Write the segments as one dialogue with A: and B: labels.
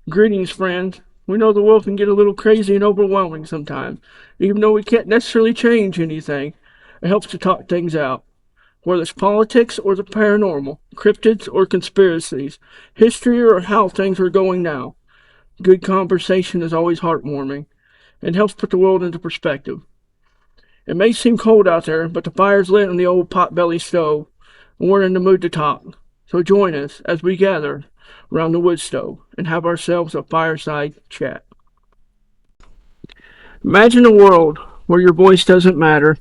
A: Greetings, friends. We know the world can get a little crazy and overwhelming sometimes. Even though we can't necessarily change anything, it helps to talk things out. Whether it's politics or the paranormal, cryptids or conspiracies, history or how things are going now. Good conversation is always heartwarming and helps put the world into perspective. It may seem cold out there, but the fire's lit on the old potbelly stove, and we're in the mood to talk. So join us as we gather around the wood stove and have ourselves a fireside chat. Imagine a world where your voice doesn't matter,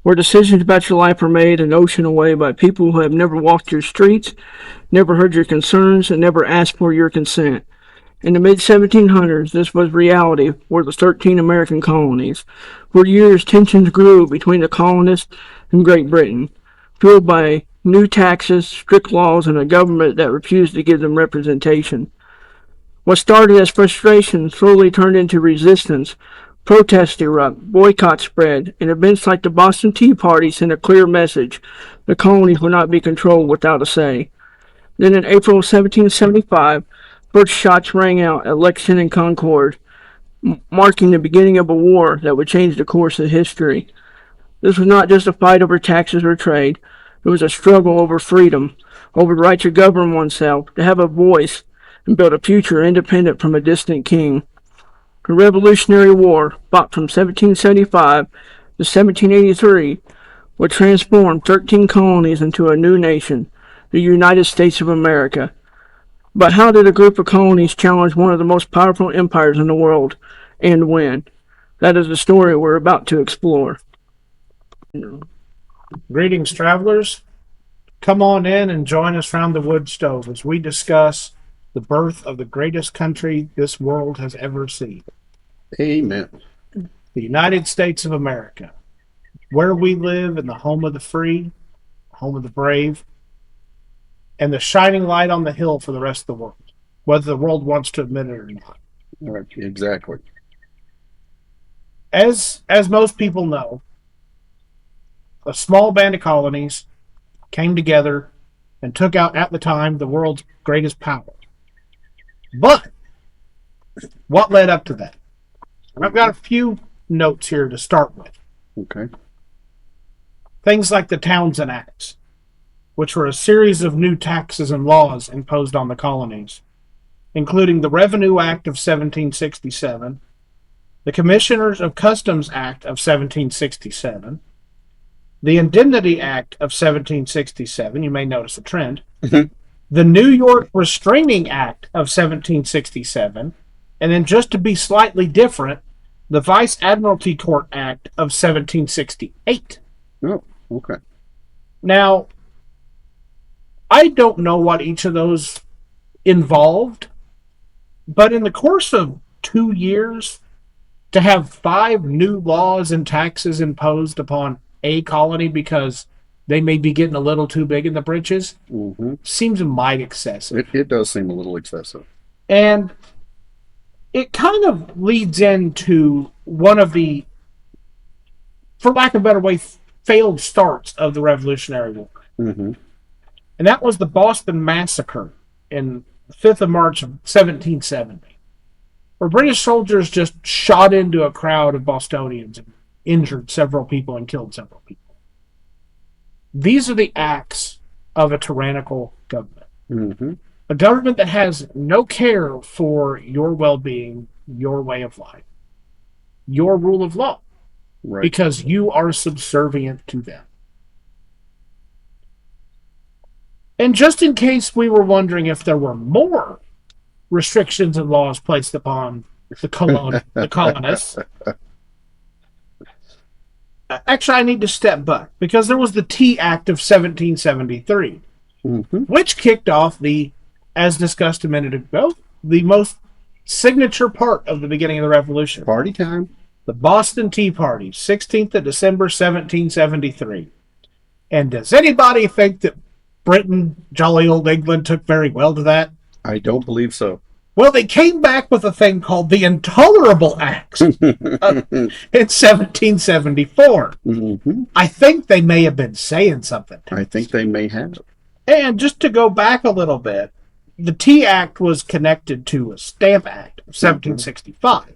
A: where decisions about your life are made an ocean away by people who have never walked your streets, never heard your concerns, and never asked for your consent. In the mid 1700s, this was reality for the 13 American colonies. For years, tensions grew between the colonists and Great Britain, fueled by new taxes, strict laws, and a government that refused to give them representation. What started as frustration slowly turned into resistance. Protests erupt, boycotts spread, and events like the Boston Tea Party sent a clear message: the colonies would not be controlled without a say. Then in April 1775, first shots rang out at Lexington and Concord, marking the beginning of a war that would change the course of history. This was not just a fight over taxes or trade. It was a struggle over freedom, over the right to govern oneself, to have a voice, and build a future independent from a distant king. The Revolutionary War, fought from 1775 to 1783, would transform 13 colonies into a new nation, the United States of America. But how did a group of colonies challenge one of the most powerful empires in the world, and win? That is the story we're about to explore.
B: Greetings, travelers. Come on in and join us around the wood stove as we discuss the birth of the greatest country this world has ever seen,
C: Amen.
B: the United States of America, where we live in the home of the free, home of the brave, and the shining light on the hill for the rest of the world, whether the world wants to admit it or not.
C: Right, exactly.
B: As most people know, a small band of colonies came together and took out, at the time, the world's greatest power. But what led up to that? I've got a few notes here to start with.
C: Okay.
B: Things like the Townshend Acts, which were a series of new taxes and laws imposed on the colonies, including the Revenue Act of 1767, the Commissioners of Customs Act of 1767, the Indemnity Act of 1767, you may notice a trend, the New York Restraining Act of 1767, and then just to be slightly different, the Vice Admiralty Court Act of 1768.
C: Oh, okay.
B: Now, I don't know what each of those involved, but in the course of 2 years, to have 5 new laws and taxes imposed upon a colony because they may be getting a little too big in the britches seems mighty excessive.
C: It does seem a little excessive.
B: And it kind of leads into one of the, for lack of a better way, failed starts of the Revolutionary War. And that was the Boston Massacre in the 5th of March of 1770, where British soldiers just shot into a crowd of Bostonians and injured several people and killed several people. These are the acts of a tyrannical government. A government that has no care for your well-being, your way of life, your rule of law,
C: Right.
B: because you are subservient to them. And just in case we were wondering if there were more restrictions and laws placed upon the colonists, actually I need to step back, because there was the Tea Act of 1773, which kicked off the, as discussed a minute ago, the most signature part of the beginning of the Revolution.
C: Party time.
B: The Boston Tea Party, 16th of December, 1773. And does anybody think that Britain, jolly old England, took very well to that?
C: I don't believe so.
B: Well, they came back with a thing called the Intolerable Acts in 1774. I think they may have been saying something.
C: I think they may have.
B: And just to go back a little bit, the Tea Act was connected to a Stamp Act of 1765.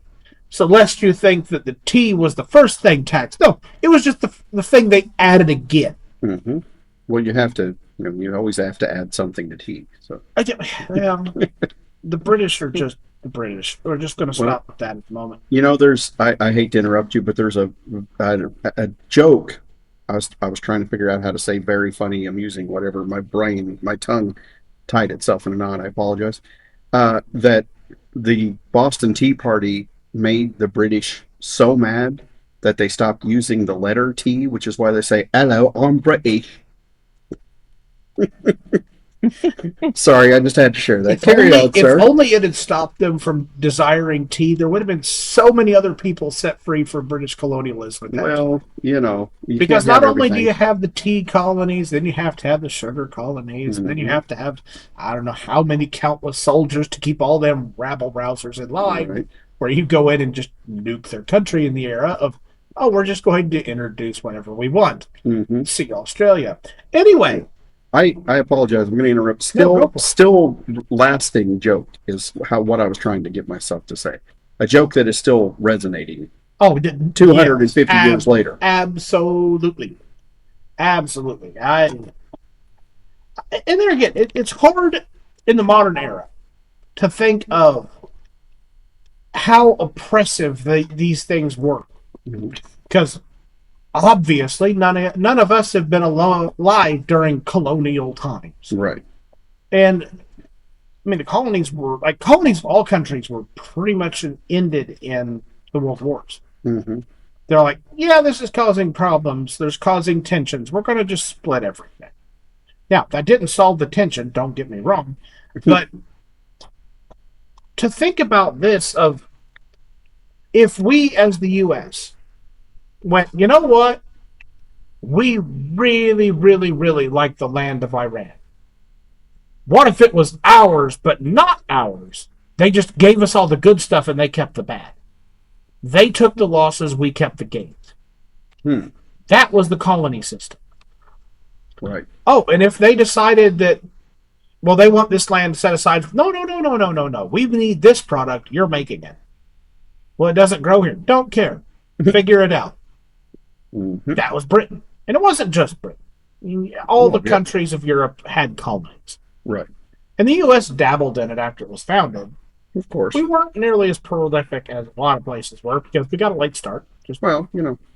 B: So lest you think that the tea was the first thing taxed. No, it was just the thing they added again.
C: Mm-hmm. Well, you have to. You always have to add something to tea. So
B: Well, the British are just the British. We're just going to stop with that at the moment.
C: there's. I hate to interrupt you, but there's a joke. I was trying to figure out how to say very funny, amusing, whatever. My tongue tied itself in a knot. I apologize. That the Boston Tea Party made the British so mad that they stopped using the letter T, which is why they say, "Hello, I'm British." Sorry, I just had to share that. Carry on, sir.
B: If only it had stopped them from desiring tea, there would have been so many other people set free from British colonialism.
C: Well,
B: because not only do you have the tea colonies, then you have to have the sugar colonies, and then you have to have, I don't know how many countless soldiers to keep all them rabble rousers in line,
C: Right.
B: where you go in and just nuke their country in the era of, oh, we're just going to introduce whatever we want.
C: Mm-hmm.
B: See Australia. Anyway.
C: I apologize. I'm going to interrupt.
B: No, go for it.
C: Still lasting joke is what I was trying to get myself to say. A joke that is still resonating.
B: Oh,
C: 250 years later.
B: Absolutely. And there again, it's hard in the modern era to think of how oppressive these things were. Because obviously none of us have been alive during colonial times.
C: Right.
B: And I mean, the colonies of all countries were pretty much ended in the World Wars.
C: Mm-hmm.
B: They're like, yeah, this is causing problems. There's causing tensions. We're going to just split everything. Now, that didn't solve the tension, don't get me wrong. But to think about this of if we as the U.S. went, you know what? We really, really, really like the land of Iran. What if it was ours, but not ours? They just gave us all the good stuff and they kept the bad. They took the losses, we kept the gains. That was the colony system.
C: Right.
B: Oh, and if they decided that, well, they want this land set aside. No. We need this product. You're making it. Well, it doesn't grow here. Don't care. Figure it out.
C: Mm-hmm.
B: That was Britain. And it wasn't just Britain. All the countries of Europe had colonies.
C: Right.
B: And the U.S. dabbled in it after it was founded.
C: Of course.
B: We weren't nearly as prolific as a lot of places were because we got a late start.
C: Well,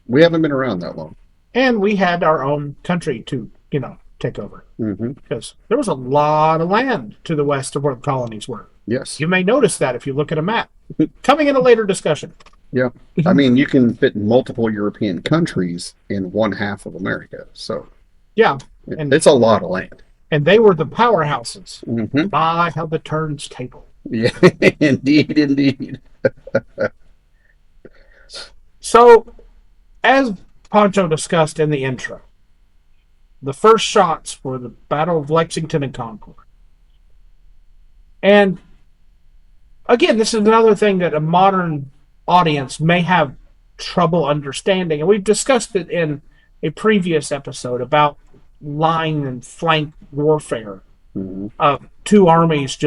C: we haven't been around that long.
B: And we had our own country to, take over.
C: Mm-hmm.
B: Because there was a lot of land to the west of where the colonies were.
C: Yes.
B: You may notice that if you look at a map. Coming in a later discussion.
C: Yeah. I mean, you can fit multiple European countries in one half of America. So,
B: yeah. And
C: it's a lot of land.
B: And they were the powerhouses.
C: Mm-hmm.
B: My, how the turns table.
C: Yeah, indeed.
B: So, as Pancho discussed in the intro, the first shots were the Battle of Lexington and Concord. And again, this is another thing that a modern audience may have trouble understanding. And we've discussed it in a previous episode about line and flank warfare.
C: Mm-hmm.
B: Two armies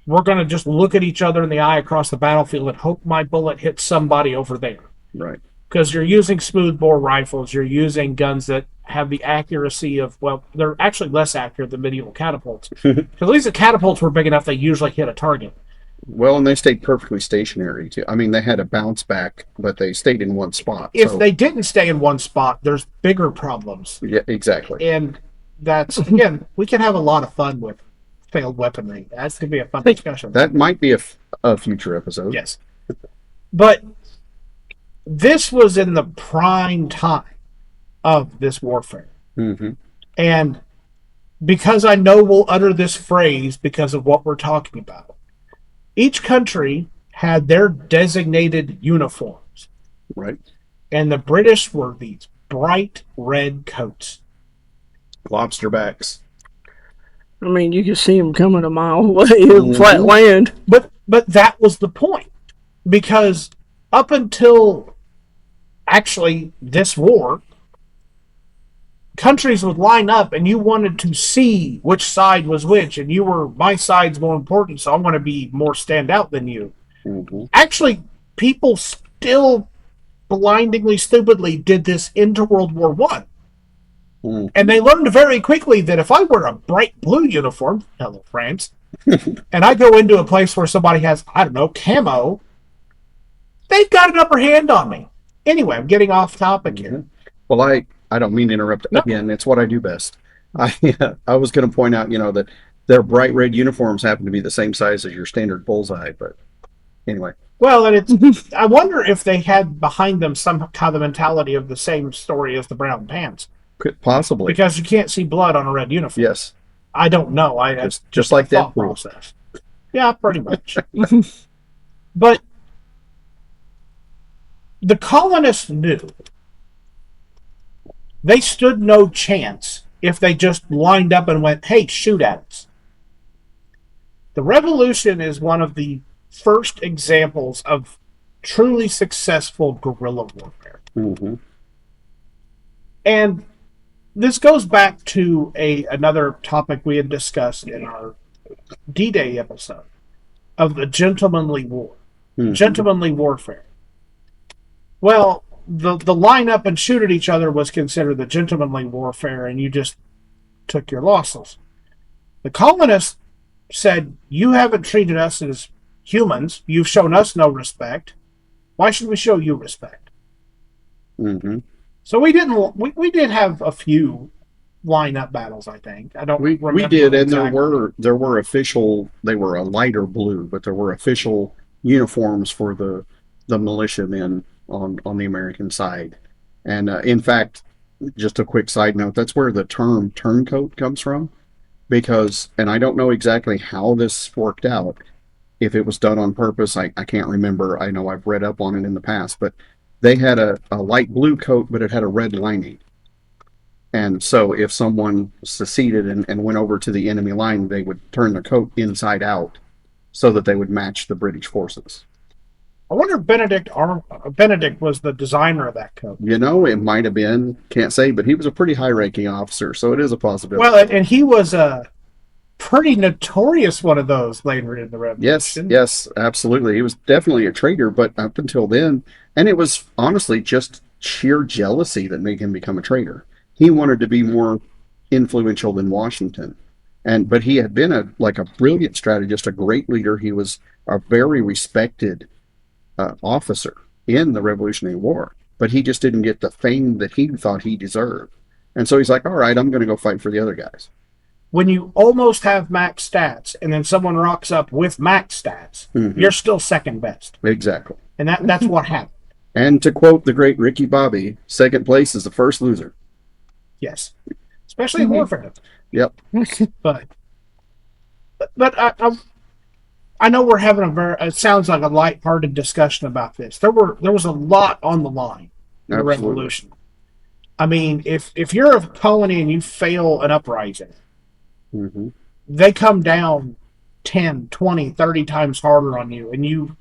B: we're going to just look at each other in the eye across the battlefield and hope my bullet hits somebody over there.
C: Right.
B: Because you're using smoothbore rifles, you're using guns that have the accuracy of, well, they're actually less accurate than medieval catapults. Because at least the catapults were big enough they usually hit a target.
C: Well, and they stayed perfectly stationary, too. I mean, they had a bounce back, but they stayed in one spot.
B: If they didn't stay in one spot, there's bigger problems.
C: Yeah, exactly.
B: And that's, again, we can have a lot of fun with failed weaponry. That's going to be a fun discussion.
C: That might be a future episode.
B: Yes. But this was in the prime time of this warfare.
C: Mm-hmm.
B: And because I know we'll utter this phrase because of what we're talking about, each country had their designated uniforms.
C: Right.
B: And the British were these bright red coats.
C: Lobster backs.
A: I mean, you can see them coming a mile away in flat land.
B: But that was the point. Because up until actually this war, countries would line up and you wanted to see which side was which, and you were, my side's more important, so I want to be more stand out than you.
C: Mm-hmm.
B: Actually, people still blindingly, stupidly did this into World War One.
C: Mm.
B: And they learned very quickly that if I wear a bright blue uniform, hello France, and I go into a place where somebody has, I don't know, camo, they've got an upper hand on me. Anyway, I'm getting off topic here.
C: Well, I don't mean to interrupt
B: No.
C: again. It's what I do best. I was going to point out, that their bright red uniforms happen to be the same size as your standard bullseye, but anyway.
B: Well, and it's, I wonder if they had behind them some kind of mentality of the same story as the brown pants.
C: Could possibly.
B: Because you can't see blood on a red uniform.
C: Yes.
B: I don't know.
C: Just like that
B: process. Yeah, pretty much. But the colonists knew they stood no chance if they just lined up and went, hey, shoot at us. The revolution is one of the first examples of truly successful guerrilla warfare.
C: Mm-hmm.
B: And this goes back to another topic we had discussed in our D-Day episode of the gentlemanly war.
C: Mm-hmm.
B: Gentlemanly warfare. Well, the line up and shoot at each other was considered the gentlemanly warfare, and you just took your losses. The colonists said, you haven't treated us as humans. You've shown us no respect. Why should we show you respect?
C: Mm-hmm.
B: So we didn't. We did have a few line-up battles. I think I don't.
C: We
B: remember
C: did, and
B: exactly.
C: there were official. They were a lighter blue, but there were official uniforms for the militiamen on the American side. And in fact, just a quick side note, that's where the term turncoat comes from, because, and I don't know exactly how this worked out, if it was done on purpose, I can't remember. I know I've read up on it in the past, but they had a light blue coat, but it had a red lining. And so if someone seceded and went over to the enemy line, they would turn their coat inside out so that they would match the British forces.
B: I wonder if Benedict was the designer of that coat.
C: It might have been, can't say, but he was a pretty high-ranking officer, so it is a possibility.
B: Well, and he was a pretty notorious one of those later in the revolution.
C: Yes, absolutely. He was definitely a traitor, but up until then, and it was honestly just sheer jealousy that made him become a traitor. He wanted to be more influential than Washington, but he had been a brilliant strategist, a great leader. He was a very respected officer in the Revolutionary War, but he just didn't get the fame that he thought he deserved. And so he's like, all right, I'm going to go fight for the other guys.
B: When you almost have max stats and then someone rocks up with max stats,
C: Mm-hmm.
B: you're still second best.
C: Exactly.
B: And that's what happened.
C: And to quote the great Ricky Bobby, second place is the first loser.
B: Yes. Especially in warfare.
C: Yep.
B: But I know we're having it sounds like a lighthearted discussion about this. There was a lot on the line in the
C: Absolutely.
B: revolution. I mean, if you're a colony and you fail an uprising,
C: Mm-hmm.
B: they come down 10, 20, 30 times harder on you, and you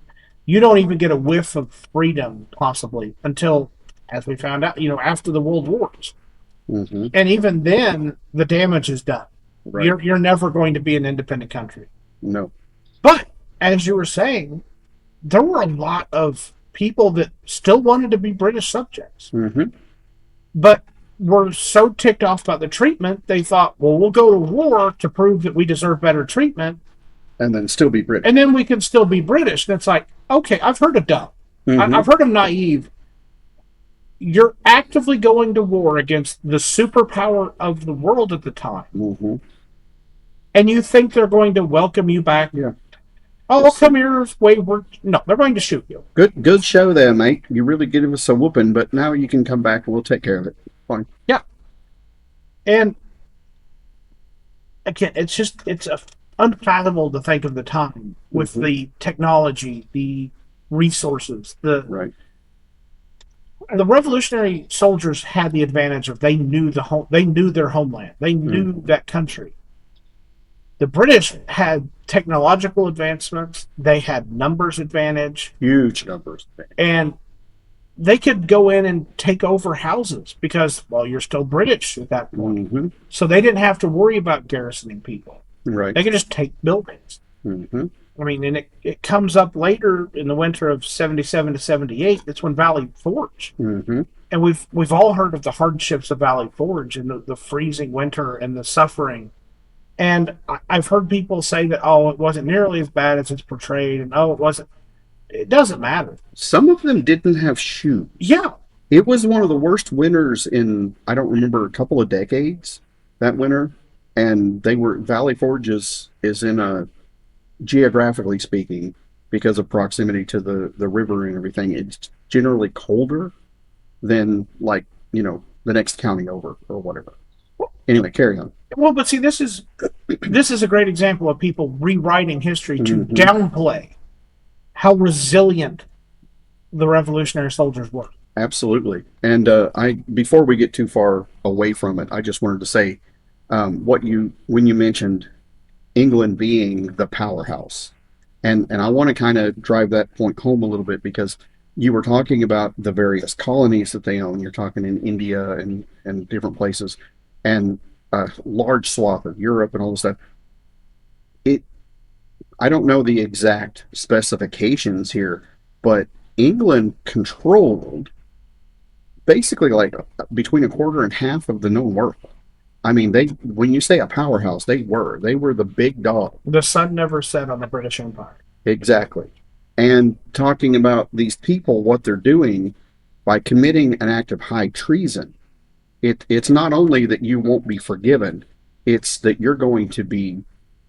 B: don't even get a whiff of freedom possibly until, as we found out, after the World Wars.
C: Mm-hmm.
B: And even then, the damage is done.
C: Right.
B: You're never going to be an independent country.
C: No.
B: But as you were saying, there were a lot of people that still wanted to be British subjects,
C: Mm-hmm.
B: but were so ticked off by the treatment, they thought, well, we'll go to war to prove that we deserve better treatment,
C: And then still be British.
B: and then we can still be British. And it's like, okay, I've heard of dumb.
C: Mm-hmm.
B: I've heard of naive. You're actively going to war against the superpower of the world at the time,
C: Mm-hmm.
B: and you think they're going to welcome you back?
C: Yeah.
B: Oh, come here, wayward. No, they're going to shoot you.
C: Good show there, mate. You really gave us a whooping, but now you can come back and we'll take care of it. Fine.
B: Yeah. And again, it's unfathomable to think of the time with
C: Mhm.
B: the technology, the resources.
C: Right.
B: The revolutionary soldiers had the advantage of they knew their homeland. They knew that country. The British had technological advancements. They had numbers advantage.
C: Huge numbers.
B: And they could go in and take over houses because, well, you're still British at that point.
C: Hmm.
B: So they didn't have to worry about garrisoning people.
C: Right.
B: They could just take buildings.
C: Hmm.
B: I mean, and it comes up later in the winter of 77 to 78. That's when Valley Forge.
C: Hmm.
B: And we've all heard of the hardships of Valley Forge and the freezing winter and the suffering. And I've heard people say that, oh, it wasn't nearly as bad as it's portrayed, and oh, it wasn't. It doesn't matter.
C: Some of them didn't have shoes.
B: Yeah,
C: It was one of the worst winters in, I don't remember, a couple of decades, that winter. And Valley Forge is in a, geographically speaking, because of proximity to the river and everything, it's generally colder than, like, the next county over or whatever. Anyway, carry on.
B: well, but see, this is a great example of people rewriting history to
C: Mhm.
B: downplay how resilient the Revolutionary soldiers were.
C: Absolutely. And before we get too far away from it, I just wanted to say, when you mentioned England being the powerhouse, and I want to kind of drive that point home a little bit, because you were talking about the various colonies that they own. You're talking in India and different places, and a large swath of Europe and all this stuff. It I don't know the exact specifications here, but England controlled basically like between a quarter and half of the known world. I mean, when you say a powerhouse, they were the big dog.
B: The sun never set on the British Empire.
C: Exactly. And talking about these people, what they're doing by committing an act of high treason, it's not only that you won't be forgiven, it's that you're going to be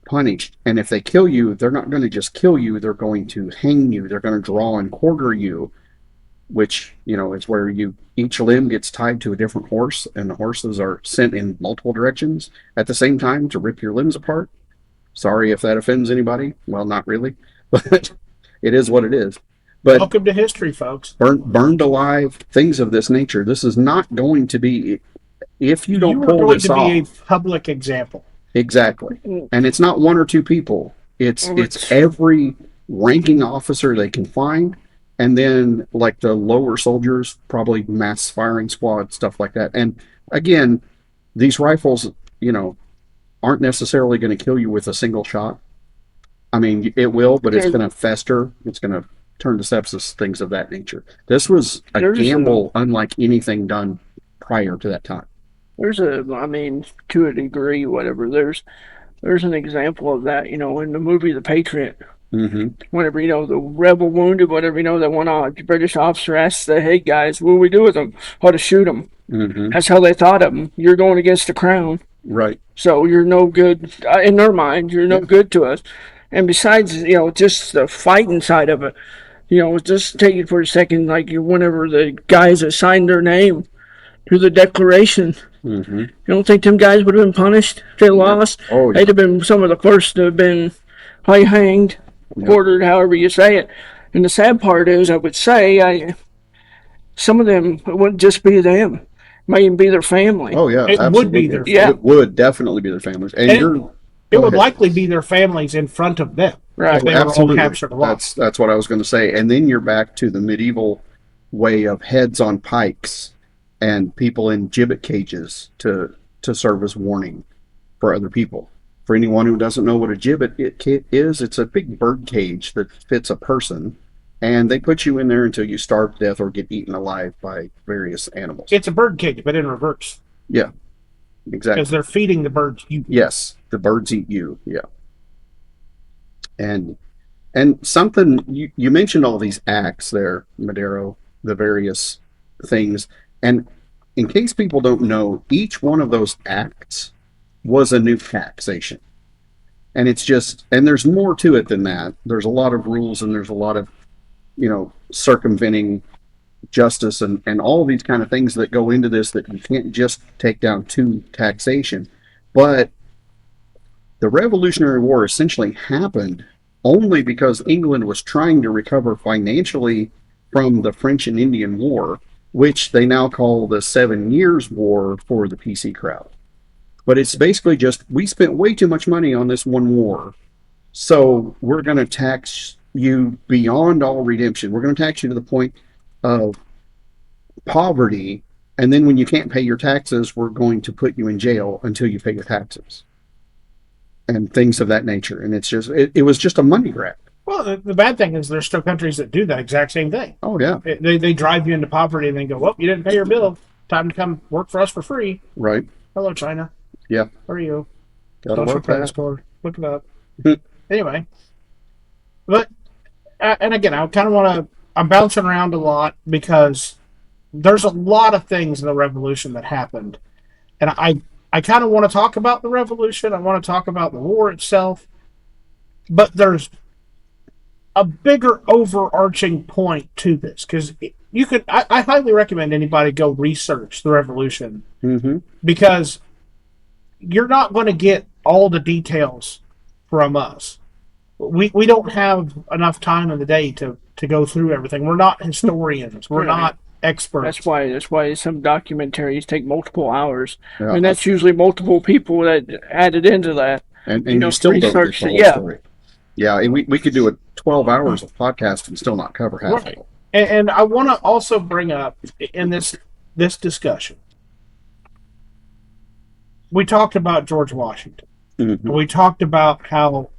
C: punished. And if they kill you, they're not going to just kill you, they're going to hang you, they're going to draw and quarter you, which, is where each limb gets tied to a different horse, and the horses are sent in multiple directions at the same time to rip your limbs apart. Sorry if that offends anybody. Well, not really, but it is what it is. But
B: Welcome to history, folks.
C: burned alive, things of this nature. This is not going to be, if you don't
B: You are
C: pull
B: going
C: this
B: to be
C: off.
B: a public example.
C: Exactly. And it's not one or two people. It's every ranking officer they can find, and then like the lower soldiers, probably mass firing squad, stuff like that. And again, these rifles, aren't necessarily going to kill you with a single shot. I mean, it will, but it's going to fester. It's going to turn to sepsis, things of that nature. This was a gamble unlike anything done prior to that time.
A: To a degree, whatever. There's an example of that, in the movie The Patriot.
C: Mm-hmm.
A: Whenever, the rebel wounded, whatever, that one British officer asks the, hey guys, what do we do with them? How to shoot them.
C: Mm-hmm.
A: That's how they thought of them. You're going against the crown.
C: Right.
A: So you're no good, in their mind, you're no good to us. And besides, just the fighting side of it, just take it for a second, like whenever the guys assigned their name to the Declaration,
C: Mm-hmm.
A: you don't think them guys would have been punished if they lost?
C: Oh, yeah.
A: They'd have been some of the first to have been hanged, quartered, however you say it. And the sad part is, I would say, some of them, it wouldn't just be them. It might even be their family.
C: Oh, yeah.
B: It would be their
A: Yeah.
C: It would definitely be their families. And
B: And
C: you're.
B: It
C: Go
B: would
C: ahead.
B: likely be their families in front of them.
A: Right.
B: If they were all
C: Absolutely.
B: captured alive.
C: That's what I was going to say. And then you're back to the medieval way of heads on pikes and people in gibbet cages to serve as warning for other people. For anyone who doesn't know what a gibbet is, it's a big bird cage that fits a person, and they put you in there until you starve to death or get eaten alive by various animals.
B: It's a bird cage, but in reverse.
C: Yeah, exactly.
B: Because they're feeding the birds you.
C: Yes, the birds eat you. Yeah. And something you mentioned all these acts there, Madero, the various things, and in case people don't know, each one of those acts was a new taxation. And there's more to it than that. There's a lot of rules, and there's a lot of, circumventing justice and all these kind of things that go into this, that you can't just take down to taxation. But the Revolutionary War essentially happened only because England was trying to recover financially from the French and Indian War, which they now call the 7 Years' War for the PC crowd. But it's basically just, we spent way too much money on this one war, so we're going to tax you beyond all redemption. We're going to tax you to the point of poverty, and then when you can't pay your taxes, we're going to put you in jail until you pay your taxes, and things of that nature. And it's just it was just a money grab.
B: Well, the bad thing is there's still countries that do that exact same thing.
C: Oh yeah,
B: They drive you into poverty and then go, well, you didn't pay your bill. Time to come work for us for free.
C: right.
B: Hello, China.
C: Yeah,
B: How are you?
C: gotta
B: Social
C: work
B: credit
C: that.
B: score. Look it up. Anyway, but and again, I kind of want to. I'm bouncing around a lot because there's a lot of things in the revolution that happened, and I kind of want to talk about the revolution. I want to talk about the war itself, but there's a bigger overarching point to this because you could. I highly recommend anybody go research the revolution
C: Mm-hmm.
B: because you're not going to get all the details from us. We don't have enough time in the day to go through everything. We're not historians. We're
A: Right.
B: not experts.
A: That's why some documentaries take multiple hours,
C: Yeah.
A: and that's usually multiple people that added into that.
C: And
A: you know,
C: you still don't get
A: research
C: the
A: it,
C: whole
A: yeah.
C: story. Yeah, and we could do a 12 hours of podcast and still not cover half of
B: Right.
C: it.
B: And I want to also bring up in this discussion, we talked about George Washington.
C: Mhm.
B: We talked about how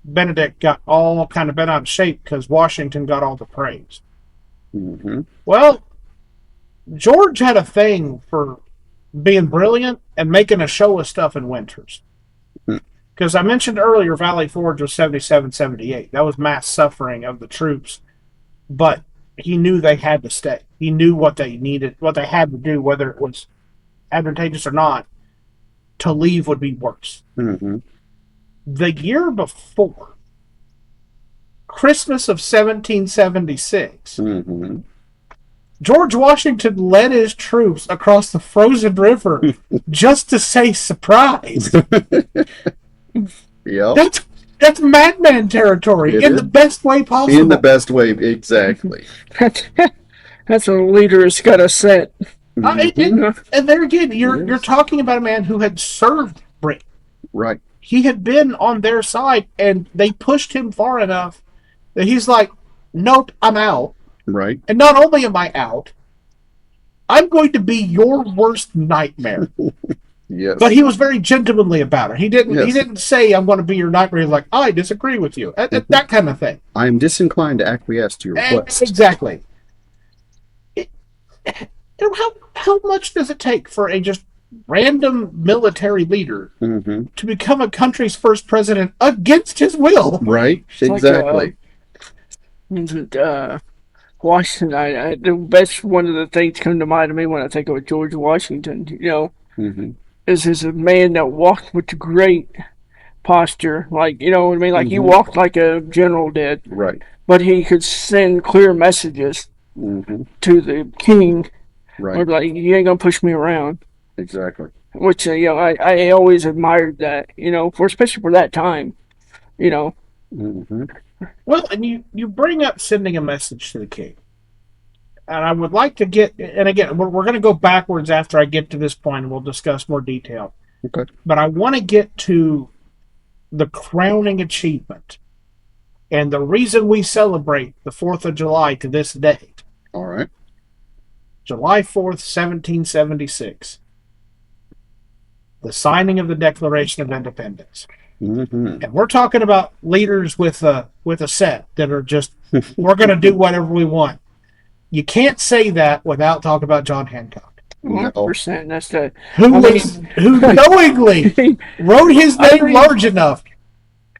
B: Benedict got all kind of bent out of shape because Washington got all the praise.
C: Mhm.
B: Well, George had a thing for being brilliant and making a show of stuff in winters.
C: Hmm.
B: Because I mentioned earlier, Valley Forge was 77, 78. That was mass suffering of the troops. But he knew they had to stay. He knew what they needed, what they had to do, whether it was advantageous or not. To leave would be worse.
C: Mhm.
B: The year before, Christmas of 1776,
C: Mhm.
B: George Washington led his troops across the frozen river just to say surprise.
C: Yep.
B: That's madman territory
C: It
B: in
C: is.
B: the best way possible.
C: In the best way, exactly.
A: That's a leader has got to set.
B: And there again, you're
C: Yes.
B: you're talking about a man who had served Britain.
C: Right.
B: He had been on their side, and they pushed him far enough that he's like, "Nope, I'm out."
C: Right.
B: And not only am I out, I'm going to be your worst nightmare.
C: Yes.
B: But he was very gentlemanly about it. He didn't. He
C: Yes.
B: didn't say, "I'm going to be your nightmare." He's like, "I disagree with you." That kind of thing.
C: I am disinclined to acquiesce to your request.
B: Exactly. How much does it take for a just random military leader
C: Mhm.
B: to become a country's first president against his will?
C: Right.
A: It's like,
C: Exactly.
A: Washington. The best one of the things come to mind to me when I think of George Washington. You know,
C: Mhm.
A: is a man that walked with great posture, like you know what I mean. Like he
C: Mhm.
A: walked like a general did,
C: Right.
A: but he could send clear messages
C: Mhm.
A: to the king. Or
C: Right.
A: like, you ain't gonna push me around.
C: Exactly.
A: Which you know, I always admired that. You know, for especially for that time. You know,
C: Mhm.
B: Well, and you bring up sending a message to the king, and I would like to get. And again, we're going to go backwards after I get to this point, and we'll discuss more detail.
C: Okay.
B: But I want to get to the crowning achievement, and the reason we celebrate the 4th of July to this date.
C: All right.
B: July 4th, 1776. The signing of the Declaration of Independence.
C: Mhm.
B: And we're talking about leaders with a set that are just, we're going to do whatever we want. You can't say that without talking about John Hancock,
A: 100%. That's the.
B: who
A: I mean-
B: who knowingly wrote his
A: I
B: name
A: mean-
B: large enough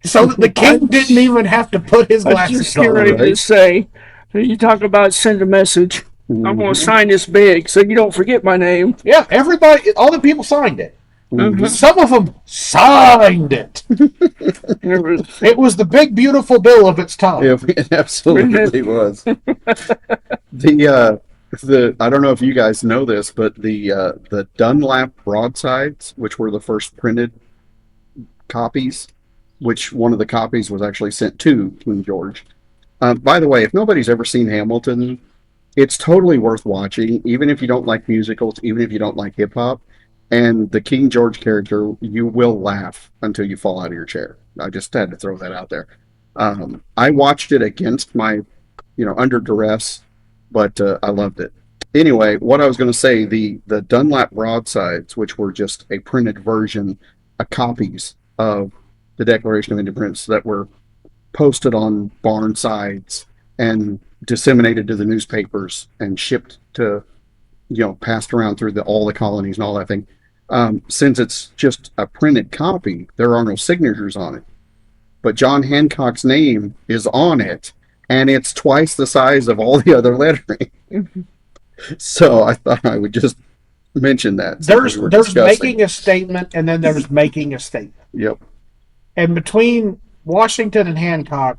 B: so that the king didn't even have to put his
A: I was
B: glasses
A: just getting
B: on.
A: ready
C: right?
A: to say. You talk about send a message. I'm gonna
C: Mhm.
A: sign this big so you don't forget my name.
B: Yeah, everybody, all the people signed it.
C: Mhm.
B: Some of them signed it.
A: There was-
B: It was the big, beautiful bill of its time.
C: It absolutely was. The I don't know if you guys know this, but the Dunlap broadsides, which were the first printed copies, which one of the copies was actually sent to King George. By the way, if nobody's ever seen Hamilton, it's totally worth watching, even if you don't like musicals, even if you don't like hip hop. And the King George character, you will laugh until you fall out of your chair. I just had to throw that out there. I watched it against my, under duress, but I loved it. Anyway, what I was going to say, the Dunlap broadsides, which were just a printed version, copies of the Declaration of Independence that were posted on barn sides and disseminated to the newspapers and shipped to, passed around through all the colonies and all that thing. Since it's just a printed copy, there are no signatures on it. But John Hancock's name is on it, and it's twice the size of all the other lettering. So I thought I would just mention that.
B: There's making a statement, and then there's making a statement.
C: Yep.
B: And between Washington and Hancock,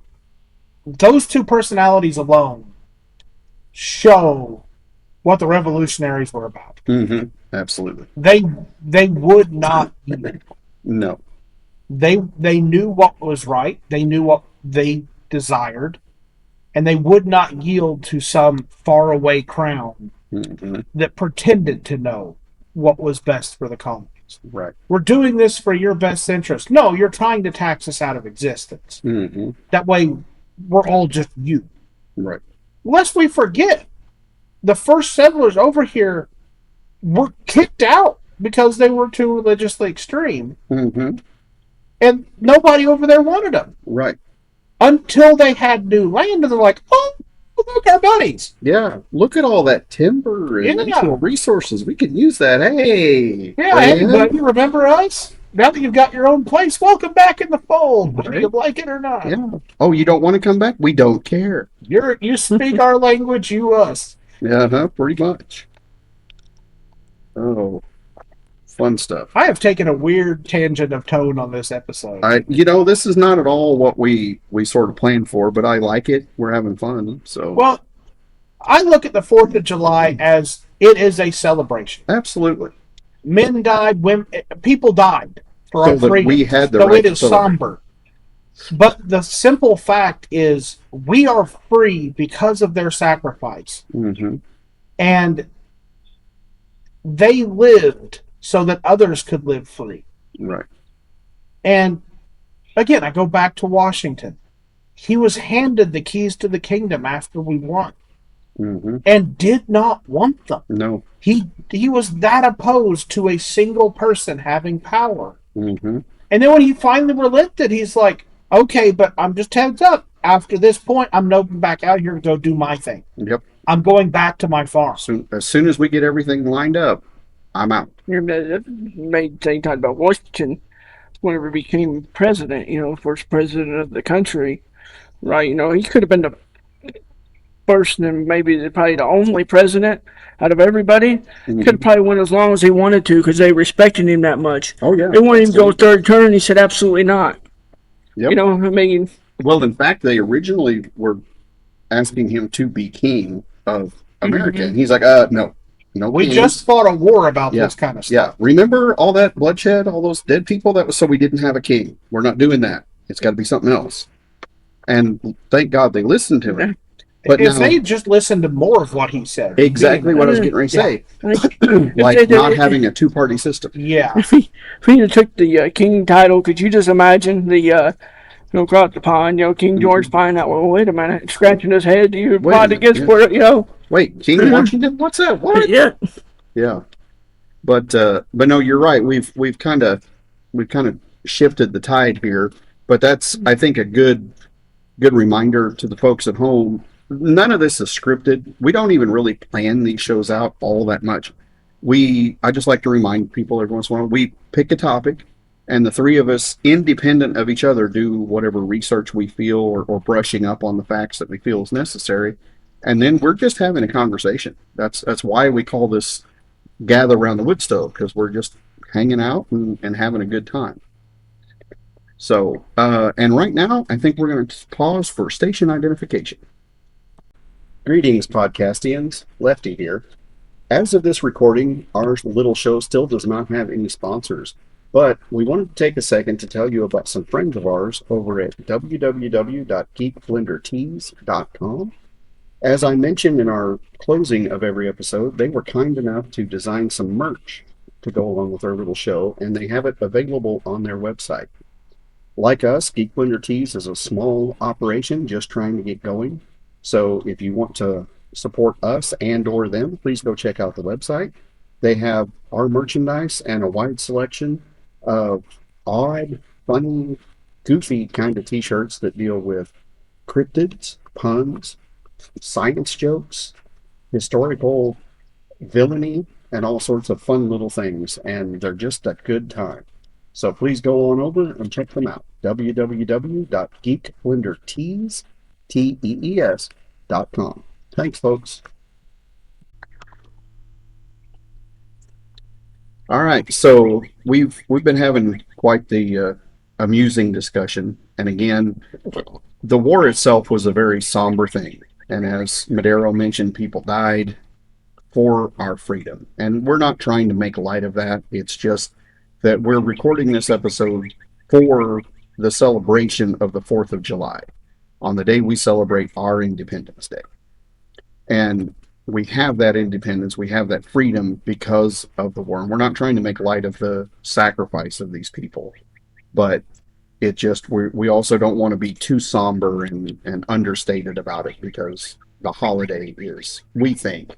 B: those two personalities alone show what the revolutionaries were about.
C: Mm-hmm. Absolutely.
B: They would not yield.
C: No.
B: They knew what was right. They knew what they desired, and they would not yield to some faraway crown
C: Mm-hmm.
B: that pretended to know what was best for the colonies.
C: Right.
B: We're doing this for your best interest. No, you're trying to tax us out of existence.
C: Mm-hmm.
B: That way, we're all just you.
C: Right.
B: Lest we forget, the first settlers over here were kicked out because they were too religiously extreme,
C: Mm-hmm.
B: and nobody over there wanted them
C: Right.
B: until they had new land, and they're like, "Oh, look, our buddies."
C: Yeah. Look at all that timber and
B: Yeah.
C: natural resources. We could use that. Hey.
B: Yeah,
C: friend.
B: hey, buddy, remember us? Now that you've got your own place, welcome back in the fold, whether you like it or not.
C: Yeah. Oh, you don't want to come back? We don't care.
B: You speak our language, you us.
C: Yeah, pretty much. Oh, fun stuff.
B: I have taken a weird tangent of tone on this episode.
C: This is not at all what we sort of planned for, but I like it. We're having fun. So,
B: Well, I look at the 4th of July as it is a celebration.
C: absolutely.
B: Men died, women, people died for
C: So
B: our
C: that
B: freedom.
C: we had the
B: So
C: right
B: it
C: to
B: is
C: celebrate.
B: somber. But the simple fact is, we are free because of their sacrifice.
C: Mm-hmm.
B: And they lived so that others could live free.
C: Right.
B: And again, I go back to Washington. He was handed the keys to the kingdom after we won
C: Mm-hmm.
B: and did not want them.
C: No.
B: He was that opposed to a single person having power.
C: Mm-hmm.
B: And then when he finally relented, he's like, okay, but I'm just heads up. After this point, I'm going back out here to go do my thing.
C: Yep.
B: I'm going back to my farm.
C: As soon as we get everything lined up, I'm out.
A: You made thing talk about Washington whenever he became president, first president of the country, right? He could have been the first and maybe probably the only president out of everybody.
C: Mm-hmm.
A: Could have probably went as long as he wanted to because they respected him that much.
C: Oh yeah.
A: They wanted him to go third term. He said absolutely not.
C: Yep.
A: I
C: Well, in fact, they originally were asking him to be king of America,
A: Mhm.
C: and he's like, no,
B: We
C: king."
B: just fought a war about
C: Yeah.
B: this kind of
C: Yeah,
B: stuff.
C: remember all that bloodshed, all those dead people? That was so we didn't have a king. We're not doing that. It's got to be something else. And thank God they listened to him. But
B: If
C: now,
B: they just listened to more of what he said.
C: exactly what I was getting ready to say, like
A: they did
C: not
A: it-
C: having a two-party system.
B: Yeah.
A: If he took the king title, could you just imagine the across the pond, King George finding out? Well, wait a minute, scratching his head. You
C: Wait a
A: applied
C: minute,
A: against
C: yeah.
A: for it,
C: Wait, King Washington? What's that? What?
A: Yeah.
C: Yeah, but no, you're right. We've kind of shifted the tide here, but that's, I think, a good reminder to the folks at home. None of this is scripted. We don't even really plan these shows out all that much. I just like to remind people every once in a while, we pick a topic, and the three of us, independent of each other, do whatever research we feel or brushing up on the facts that we feel is necessary, and then we're just having a conversation. That's why we call this Gather Around the Wood Stove, because we're just hanging out and having a good time. So, and right now, I think we're going to pause for station identification. Greetings, podcastians. Lefty here. As of this recording, our little show still does not have any sponsors, but we wanted to take a second to tell you about some friends of ours over at www.geekblendertees.com. As I mentioned in our closing of every episode, they were kind enough to design some merch to go along with our little show, and they have it available on their website. Like us, Geek Blender Tees is a small operation just trying to get going. So if you want to support us and or them, please go check out the website. They have our merchandise and a wide selection of odd, funny, goofy kind of t-shirts that deal with cryptids, puns, science jokes, historical villainy, and all sorts of fun little things. And they're just a good time. So please go on over and check them out. www.geekblendertees.com. Thanks, folks. All right, so we've been having quite the amusing discussion, and again, the war itself was a very somber thing. And as Madero mentioned, people died for our freedom, and we're not trying to make light of that. It's just that we're recording this episode for the celebration of the 4th of July, on the day we celebrate our Independence Day. And we have that independence, we have that freedom because of the war. And we're not trying to make light of the sacrifice of these people, but it just, we also don't want to be too somber and understated about it, because the holiday is, we think,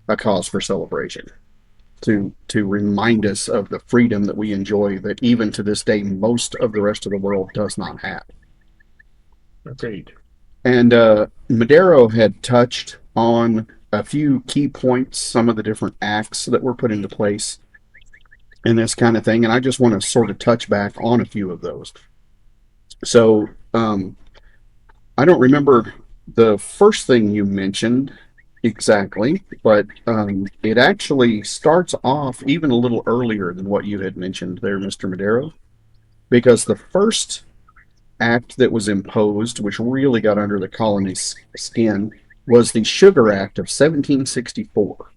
C: a cause for celebration. To remind us of the freedom that we enjoy, that even to this day most of the rest of the world does not have.
B: Agreed.
C: And Madero had touched on a few key points, some of the different acts that were put into place and this kind of thing, and I just want to sort of touch back on a few of those. So I don't remember the first thing you mentioned exactly, but it actually starts off even a little earlier than what you had mentioned there, Mr. Madero, because the first act that was imposed, which really got under the colony's skin, was the Sugar Act of 1764.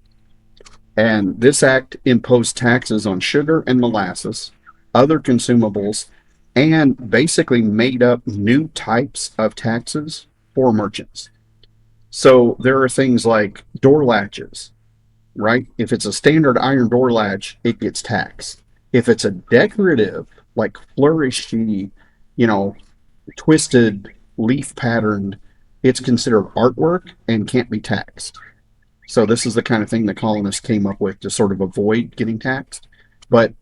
C: And this act imposed taxes on sugar and molasses, other consumables, and basically made up new types of taxes for merchants. So there are things like door latches, right? If it's a standard iron door latch, it gets taxed. If it's a decorative, like flourishy, twisted, leaf patterned, it's considered artwork and can't be taxed. So this is the kind of thing the colonists came up with to sort of avoid getting taxed. But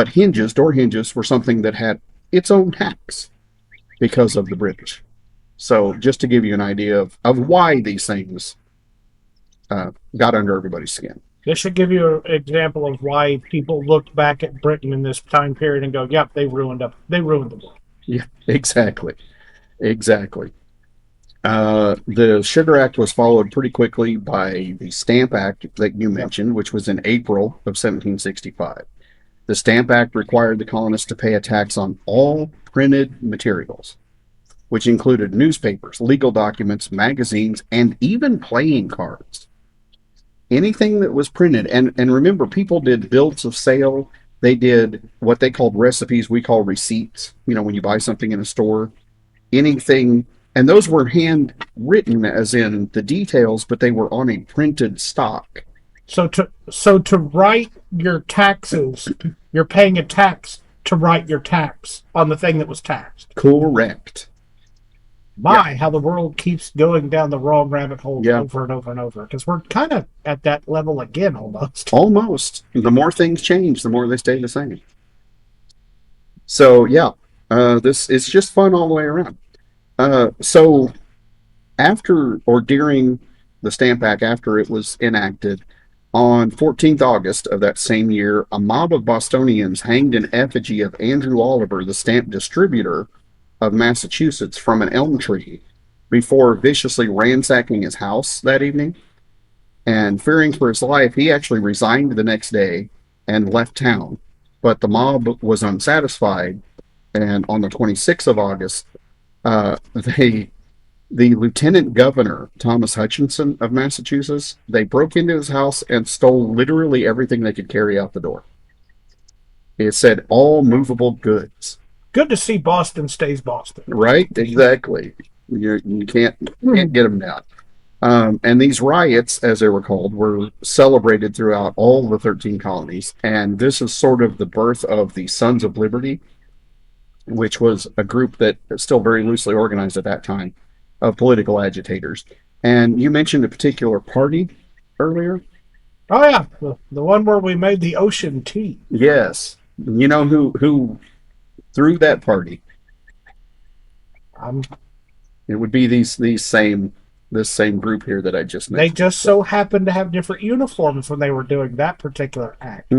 C: hinges, door hinges, were something that had its own tax because of the British. So just to give you an idea of why these things got under everybody's skin.
B: This should give you an example of why people looked back at Britain in this time period and go, "Yep, they ruined the world."
C: Yeah, exactly. The Sugar Act was followed pretty quickly by the Stamp Act that you mentioned, which was in April of 1765. The Stamp Act required the colonists to pay a tax on all printed materials, which included newspapers, legal documents, magazines, and even playing cards. Anything that was printed, and remember, people did bills of sale, they did what they called recipes, we call receipts, when you buy something in a store, anything, and those were handwritten as in the details, but they were on a printed stock.
B: So to write your taxes, you're paying a tax to write your tax on the thing that was taxed.
C: Correct.
B: How the world keeps going down the wrong rabbit hole over and over and over. Because we're kind of at that level again, almost.
C: Almost. The more things change, the more they stay the same. So, this is just fun all the way around. So, after or during the Stamp Act, after it was enacted, on 14th August of that same year, a mob of Bostonians hanged an effigy of Andrew Oliver, the stamp distributor of Massachusetts, from an elm tree before viciously ransacking his house that evening. And fearing for his life, he actually resigned the next day and left town. But the mob was unsatisfied, and on the 26th of August, the lieutenant governor, Thomas Hutchinson of Massachusetts, they broke into his house and stole literally everything they could carry out the door. It said all movable goods.
B: Good to see Boston stays Boston.
C: Right? Exactly. You can't get them down. And these riots, as they were called, were celebrated throughout all the 13 colonies. And this is sort of the birth of the Sons of Liberty, which was a group that is still very loosely organized at that time of political agitators. And you mentioned a particular party earlier.
B: Oh yeah, the one where we made the ocean tea.
C: Yes. You know who threw that party?
B: Um,
C: It would be this same group here that I just
B: they
C: mentioned.
B: just so happened to have different uniforms when they were doing that particular act.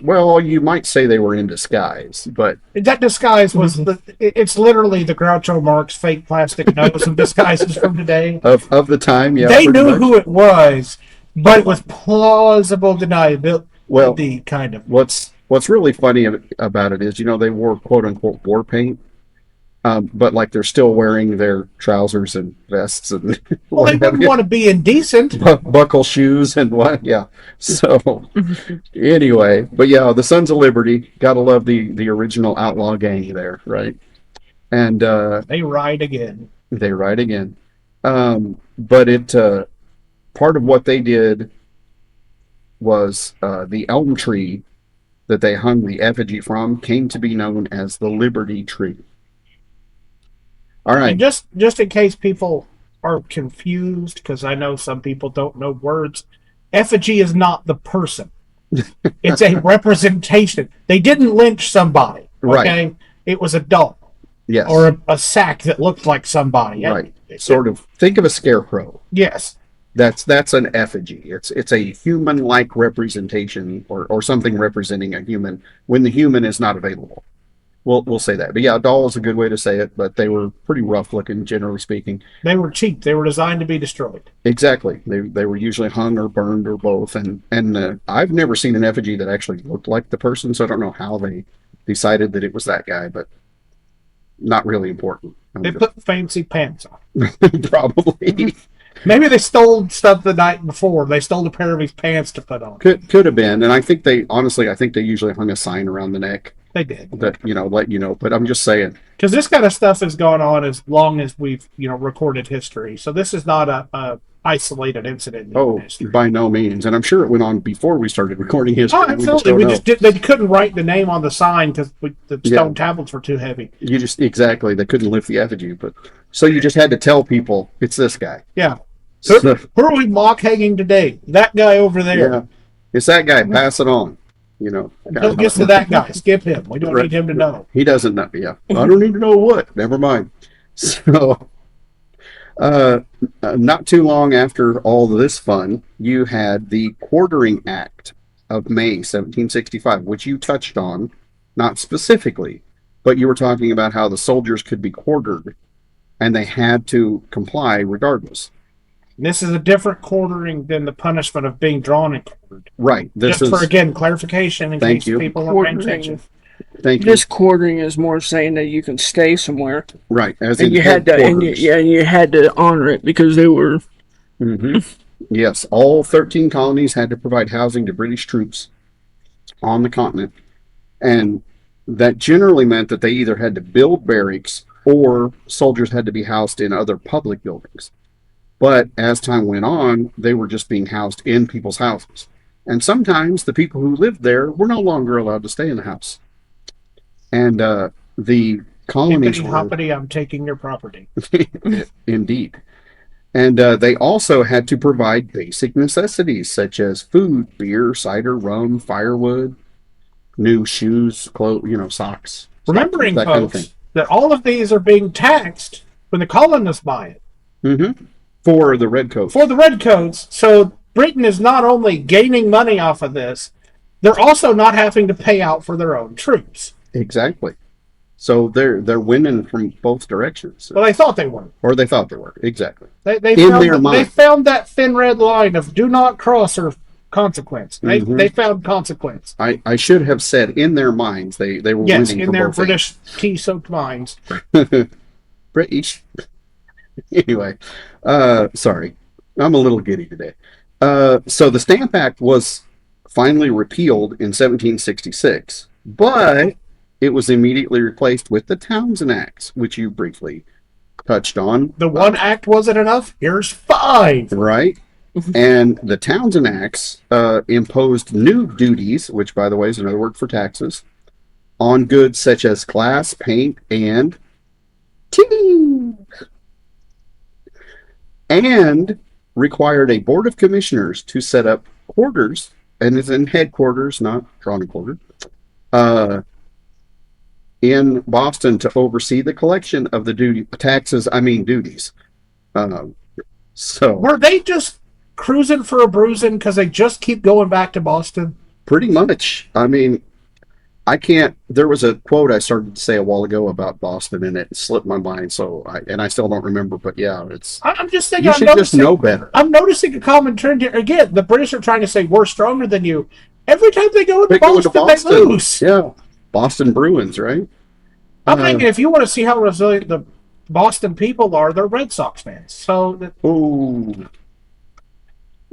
C: Well, you might say they were in disguise, but
B: That disguise was it's literally the Groucho Marx fake plastic nose of disguises from today.
C: of the time, yeah.
B: They
C: pretty
B: knew
C: much.
B: who it was, but it was plausible deniability,
C: Well,
B: kind of.
C: what's really funny about it is, they wore quote unquote war paint, but like they're still wearing their trousers and vests and
B: Well, they wouldn't want to be indecent.
C: buckle shoes and what, yeah. So anyway, but yeah, the Sons of Liberty, gotta love the original outlaw gang there, right? And
B: They ride again.
C: they ride again. But it part of what they did was the elm tree that they hung the effigy from came to be known as the Liberty Tree. All right.
B: And just in case people are confused, because I know some people don't know words, effigy is not the person. It's a representation. They didn't lynch somebody. Okay?
C: Right.
B: It was a doll
C: Yes.
B: or a sack that looked like somebody.
C: Right. Sort of. Think of a scarecrow.
B: Yes.
C: That's an effigy. It's a human-like representation or something representing a human when the human is not available. We'll say that. But yeah, a doll is a good way to say it, but they were pretty rough looking, generally speaking.
B: They were cheap. They were designed to be destroyed.
C: Exactly. They were usually hung or burned or both. And I've never seen an effigy that actually looked like the person, so I don't know how they decided that it was that guy, but not really important.
B: They put fancy pants on.
C: Probably.
B: Maybe they stole stuff the night before. They stole a pair of his pants to put on.
C: Could have been. And I think they usually hung a sign around the neck
B: They did.
C: that, let you know. But I'm just saying.
B: Because this kind of stuff has gone on as long as we've, recorded history. So this is not a isolated incident in history.
C: By no means. And I'm sure it went on before we started recording history.
B: Oh, absolutely. They couldn't write the name on the sign because the stone tablets were too heavy.
C: Exactly. They couldn't lift the effigy. But so you just had to tell people it's this guy.
B: Yeah.
C: So,
B: Who are we mock hanging today? That guy over there.
C: yeah. It's that guy. Pass it on.
B: Don't get to that guy. Skip him. We don't need him to know.
C: He doesn't know. Yeah. I don't need to know what. Never mind. So, not too long after all this fun, you had the Quartering Act of May 1765, which you touched on, not specifically, but you were talking about how the soldiers could be quartered and they had to comply regardless.
B: This is a different quartering than the punishment of being drawn and quartered.
C: Right.
B: Just for, again, clarification in
C: Thank
B: case
C: you.
B: people weren't paying attention.
C: Thank you.
A: This quartering is more saying that you can stay somewhere,
C: Right. As
A: and
C: in
A: you had to,
C: headquarters.
A: you had to honor it because they were.
C: Yes, all 13 colonies had to provide housing to British troops on the continent, and that generally meant that they either had to build barracks or soldiers had to be housed in other public buildings. But as time went on, they were just being housed in people's houses. And sometimes the people who lived there were no longer allowed to stay in the house. And the colonies
B: Hippity
C: were...
B: hoppity, I'm taking your property.
C: Indeed. And they also had to provide basic necessities such as food, beer, cider, rum, firewood, new shoes, clothes, socks.
B: Remembering,
C: that kind of
B: folks, that all of these are being taxed when the colonists buy it.
C: For the redcoats.
B: For the redcoats. So Britain is not only gaining money off of this, they're also not having to pay out for their own troops.
C: Exactly. So they're winning from both directions.
B: Well, they thought they were.
C: Or they thought they were. Exactly.
B: They
C: In
B: found
C: their mind.
B: They found that thin red line of do not cross or consequence. They found consequence.
C: I should have said in their minds they were
B: Yes,
C: winning
B: in
C: from
B: their
C: both
B: British tea-soaked minds.
C: British. Anyway, sorry. I'm a little giddy today. So the Stamp Act was finally repealed in 1766, but it was immediately replaced with the Townshend Acts, which you briefly touched on.
B: The one act wasn't enough. Here's 5.
C: Right? And the Townshend Acts imposed new duties, which, by the way, is another word for taxes, on goods such as glass, paint, and tea. And required a board of commissioners to set up quarters, and it's in headquarters, not Toronto quarter, in Boston to oversee the collection of the duties. So
B: Were they just cruising for a bruising because they just keep going back to Boston?
C: pretty much, I mean, I can't. There was a quote I started to say a while ago about Boston, and it slipped my mind. I still don't remember. But yeah,
B: I'm just thinking.
C: you should just know better.
B: I'm noticing a common trend here. Again, the British are trying to say we're stronger than you. Every time they go into Boston, they lose.
C: Yeah, Boston Bruins, right?
B: I'm thinking if you want to see how resilient the Boston people are, they're Red Sox fans. So,
C: Ooh,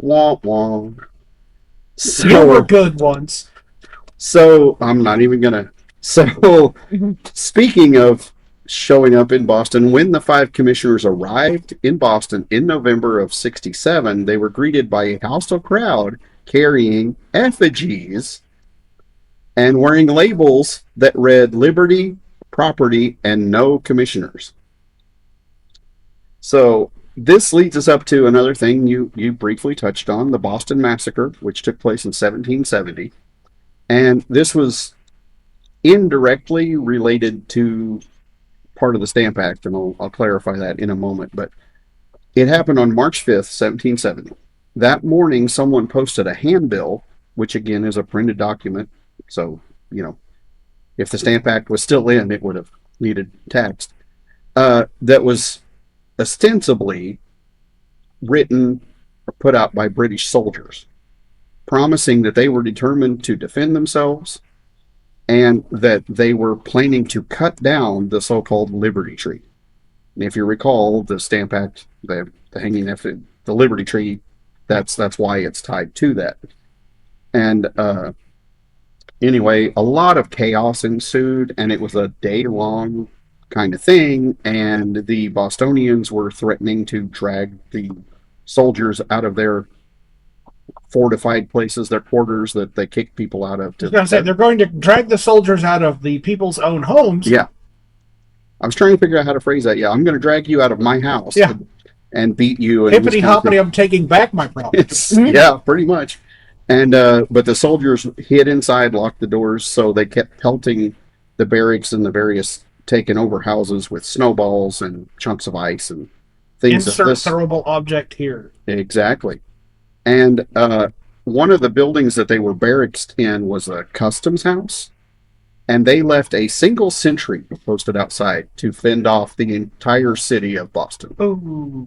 C: womp womp.
B: you were good once.
C: So I'm not even gonna. So speaking of showing up in Boston, when the 5 commissioners arrived in Boston in November of '67, they were greeted by a hostile crowd carrying effigies and wearing labels that read "Liberty, Property, and No Commissioners." So this leads us up to another thing you briefly touched on, the Boston Massacre, which took place in 1770. And this was indirectly related to part of the Stamp Act, and I'll clarify that in a moment. But it happened on March 5th, 1770. That morning, someone posted a handbill, which again is a printed document. So, if the Stamp Act was still in, it would have needed text. That was ostensibly written or put out by British soldiers, promising that they were determined to defend themselves and that they were planning to cut down the so-called Liberty Tree. And if you recall, the Stamp Act, the hanging the Liberty Tree, that's why it's tied to that. And anyway, a lot of chaos ensued, and it was a day-long kind of thing, and the Bostonians were threatening to drag the soldiers out of their fortified places, their quarters that they kick people out of.
B: I was going to say, they're going to drag the soldiers out of the people's own homes.
C: Yeah. I was trying to figure out how to phrase that. Yeah, I'm going to drag you out of my house and beat you. And
B: hippity hoppity, I'm taking back my property.
C: Yeah, pretty much. And but the soldiers hid inside, locked the doors, so they kept pelting the barracks and the various taken over houses with snowballs and chunks of ice and things.
B: Insert throwable object here.
C: Exactly. And one of the buildings that they were barracked in was a customs house, and they left a single sentry posted outside to fend off the entire city of Boston.
B: Oh,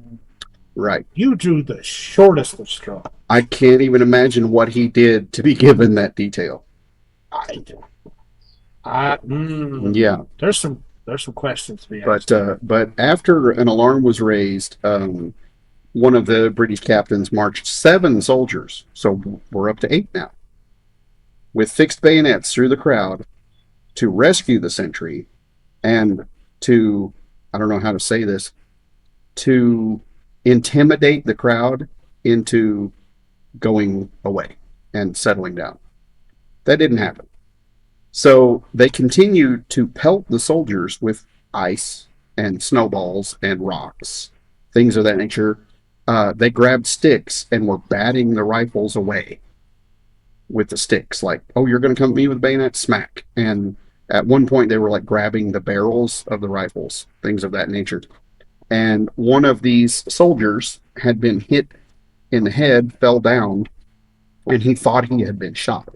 C: right.
B: You drew the shortest of straws.
C: I can't even imagine what he did to be given that detail. Yeah.
B: There's some questions to be asked.
C: But after an alarm was raised, one of the British captains marched 7 soldiers, so we're up to 8 now, with fixed bayonets through the crowd to rescue the sentry and to, I don't know how to say this, to intimidate the crowd into going away and settling down. That didn't happen. So they continued to pelt the soldiers with ice and snowballs and rocks, things of that nature. They grabbed sticks and were batting the rifles away with the sticks. Like, oh, you're going to come at me with a bayonet? Smack. And at one point, they were like grabbing the barrels of the rifles, things of that nature. And one of these soldiers had been hit in the head, fell down, and he thought he had been shot.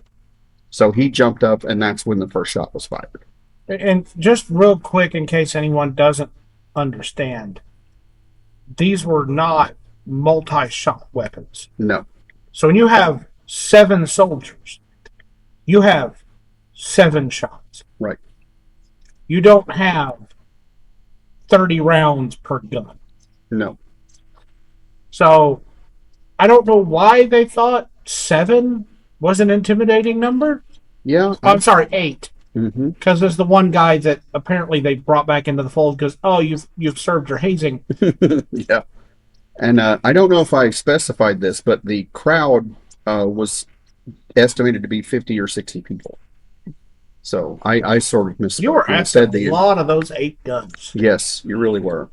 C: So he jumped up, and that's when the first shot was fired.
B: And just real quick, in case anyone doesn't understand, these were not multi-shot weapons.
C: No.
B: So when you have 7 soldiers, you have 7 shots.
C: Right.
B: You don't have 30 rounds per gun.
C: No.
B: So I don't know why they thought 7 was an intimidating number.
C: Yeah.
B: I'm sorry, 8.
C: Mm-hmm.
B: Because there's the one guy that apparently they brought back into the fold because, oh, you've served your hazing.
C: Yeah. And I don't know if I specified this, but the crowd was estimated to be 50 or 60 people. So I sort of missed.
B: You were asking a lot of those 8 guns.
C: Yes, you really were.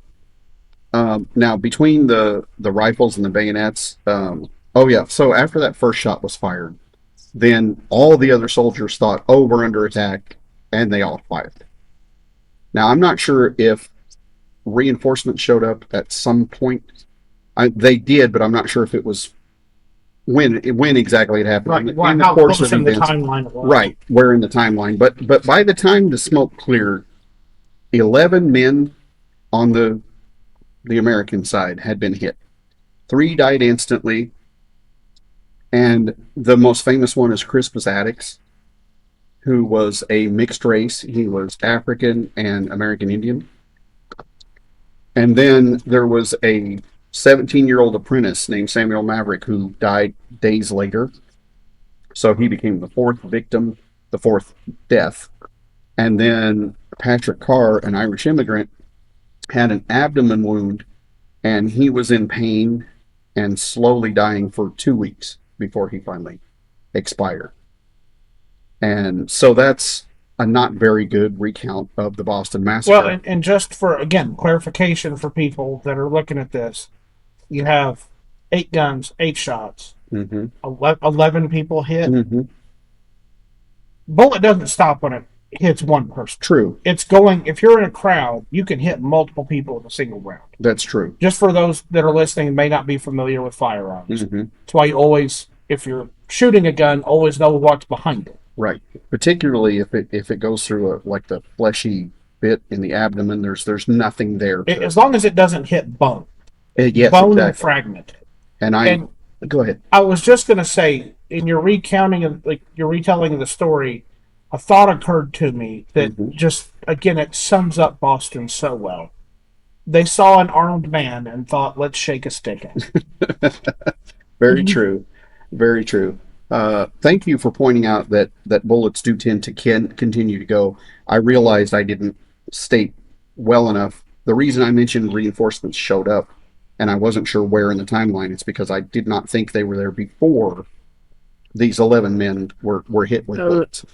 C: Now between the rifles and the bayonets, oh yeah. So after that first shot was fired, then all the other soldiers thought, "Oh, we're under attack," and they all fired. Now I'm not sure if reinforcements showed up at some point. They did, but I'm not sure if it was when exactly it happened.
B: Right. Well,
C: In the
B: how
C: course
B: close
C: of
B: in the
C: events.
B: timeline it was.
C: Right, where in the timeline. But by the time the smoke cleared, 11 men on the American side had been hit. 3 died instantly, and the most famous one is Crispus Attucks, who was a mixed race. He was African and American Indian. And then there was a 17-year-old apprentice named Samuel Maverick who died days later. So he became the 4th victim, the 4th death. And then Patrick Carr, an Irish immigrant, had an abdomen wound, and he was in pain and slowly dying for 2 weeks before he finally expired. And so that's a not very good recount of the Boston Massacre.
B: Well, and just for, again, clarification for people that are looking at this, you have 8 guns, 8 shots, 11 people hit. Bullet doesn't stop when it hits one person.
C: True.
B: It's going, if you're in a crowd, you can hit multiple people in a single round.
C: That's true.
B: Just for those that are listening and may not be familiar with firearms. That's why you always, if you're shooting a gun, always know what's behind it.
C: Right. Particularly if it goes through like the fleshy bit in the abdomen, there's nothing there.
B: As long as it doesn't hit bone.
C: Yes,
B: bone and
C: exactly.
B: fragmented.
C: And go ahead.
B: I was just going to say, in your recounting of, like, your retelling of the story, a thought occurred to me that just, again, it sums up Boston so well. They saw an armed man and thought, let's shake a stick at him.
C: Very true. Very true. Thank you for pointing out that bullets do tend to continue to go. I realized I didn't state well enough. The reason I mentioned reinforcements showed up, and I wasn't sure where in the timeline, it's because I did not think they were there before these 11 men were hit with bullets.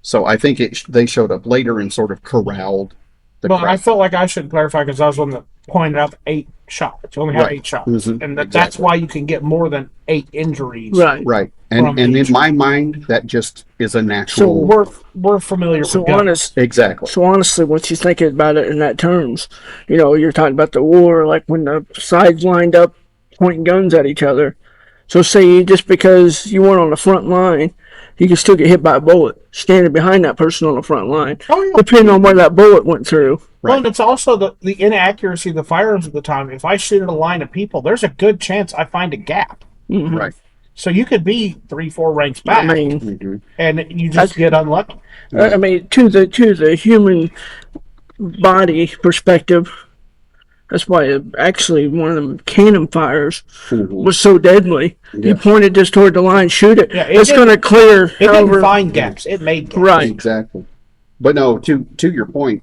C: So I think they showed up later and sort of corralled the
B: But
C: crowd.
B: I felt like I should clarify because I was one that pointed out the 8 shots. You only have
C: Right.
B: 8 shots.
C: Mhm.
B: And that's
C: Exactly.
B: why you can get more than 8 injuries.
A: Right.
C: Right.
B: From
C: And in
B: each.
C: my mind, that just is a
A: So
C: natural.
B: We're familiar
A: So
B: with guns.
C: Exactly.
A: So honestly, once you think about it in that terms, you're talking about the war, like when the sides lined up pointing guns at each other. So say just because you weren't on the front line, you can still get hit by a bullet standing behind that person on the front line,
B: Oh, yeah.
A: depending on where that bullet went through.
B: Well,
C: Right.
B: and it's also the inaccuracy of the firearms at the time. If I shoot at a line of people, there's a good chance I find a gap.
C: Right.
B: So you could be 3-4 ranks
A: I
B: back,
A: mean,
B: and you just get unlucky.
A: I mean, to the human body perspective, that's why actually one of them cannon fires was so deadly.
C: Yeah.
A: You pointed just toward the line, shoot it.
B: Yeah, it
A: It's
B: didn't-
A: going to clear.
B: It didn't
A: However,
B: find gaps; it made gaps.
A: right.
C: Exactly. But no, to your point,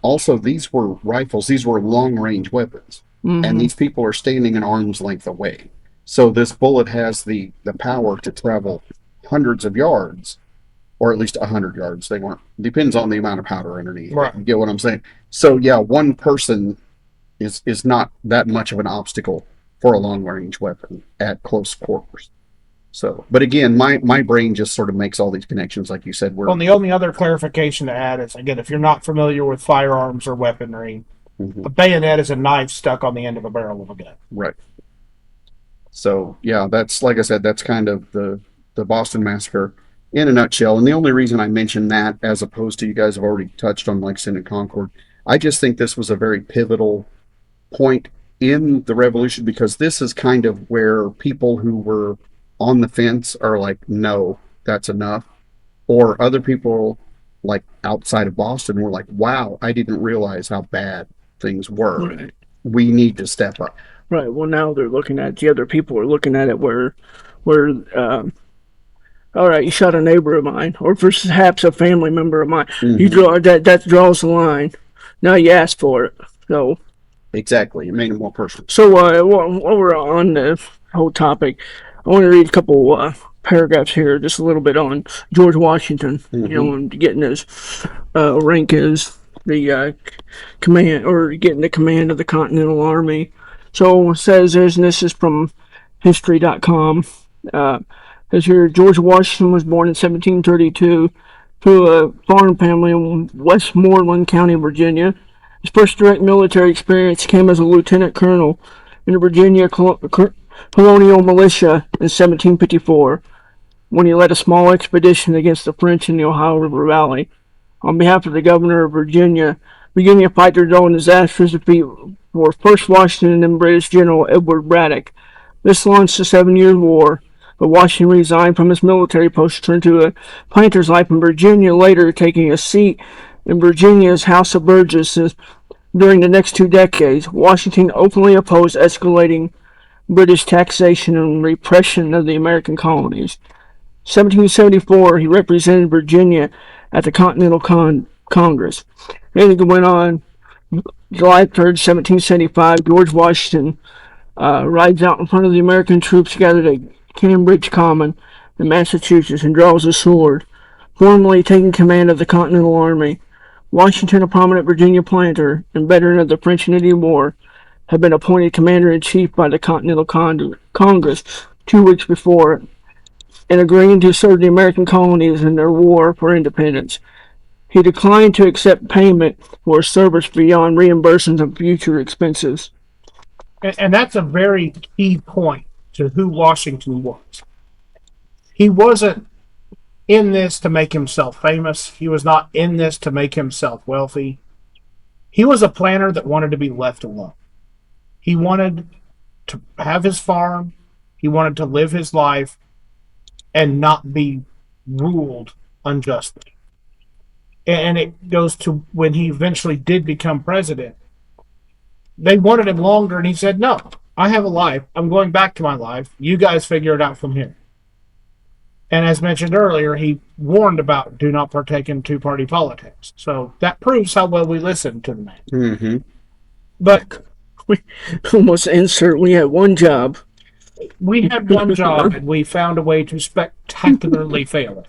C: also these were rifles. These were long range weapons, and these people are standing an arm's length away. So this bullet has the power to travel hundreds of yards, or at least 100 yards. They weren't. Depends on the amount of powder underneath.
B: Right.
C: You get what I'm saying? So yeah, one person is not that much of an obstacle for a long range weapon at close quarters. So, but again, my brain just sort of makes all these connections, like you said.
B: Well, and the only other clarification to add is, again, if you're not familiar with firearms or weaponry, a bayonet is a knife stuck on the end of a barrel of a gun.
C: Right. So yeah, that's, like I said, that's kind of the Boston Massacre in a nutshell. And the only reason I mention that, as opposed to you guys have already touched on Lexington and Concord, I just think this was a very pivotal point in the revolution, because this is kind of where people who were on the fence are like, no, that's enough. Or other people like outside of Boston were like, wow, I didn't realize how bad things were.
A: Right.
C: We need to step up.
A: Right. Well, now they're looking at the other people are looking at it where, all right, you shot a neighbor of mine, or perhaps a family member of mine. You draw that draws the line. Now you ask for it. So
C: Exactly. It made it more personal.
A: while we're on the whole topic, I want to read a couple paragraphs here, just a little bit on George Washington. And getting his rank as the command or getting the command of the Continental Army. So it says this is from history.com. Says here George Washington was born in 1732 to a farm family in Westmoreland County, Virginia. His first direct military experience came as a lieutenant colonel in the Virginia colonial militia in 1754 when he led a small expedition against the French in the Ohio River Valley. On behalf of the governor of Virginia fighters own disastrous defeat for first Washington and British General Edward Braddock. This launched the 7 Years' War, but Washington resigned from his military post to turn to a planter's life in Virginia, later taking a seat in Virginia's House of Burgesses. During the next 2 decades, Washington openly opposed escalating British taxation and repression of the American colonies. 1774, he represented Virginia at the Continental Congress. Then it went on. July 3rd, 1775, George Washington rides out in front of the American troops gathered at Cambridge Common in Massachusetts and draws a sword, formally taking command of the Continental Army. Washington, a prominent Virginia planter and veteran of the French and Indian War, had been appointed commander-in-chief by the Continental Congress 2 weeks before, and agreeing to serve the American colonies in their war for independence. He declined to accept payment for service beyond reimbursements of future expenses.
B: And that's a very key point to who Washington was. He wasn't in this to make himself famous. He was not in this to make himself wealthy. He was a planter that wanted to be left alone. He wanted to have his farm. He wanted to live his life and not be ruled unjustly. And it goes to when he eventually did become president. They wanted him longer, and he said, no, I have a life. I'm going back to my life. You guys figure it out from here. And as mentioned earlier, he warned about do not partake in two-party politics. So that proves how well we listened to the man.
C: Mm-hmm.
B: But
A: We almost insert, we had one job.
B: we had one job, and we found a way to spectacularly fail it.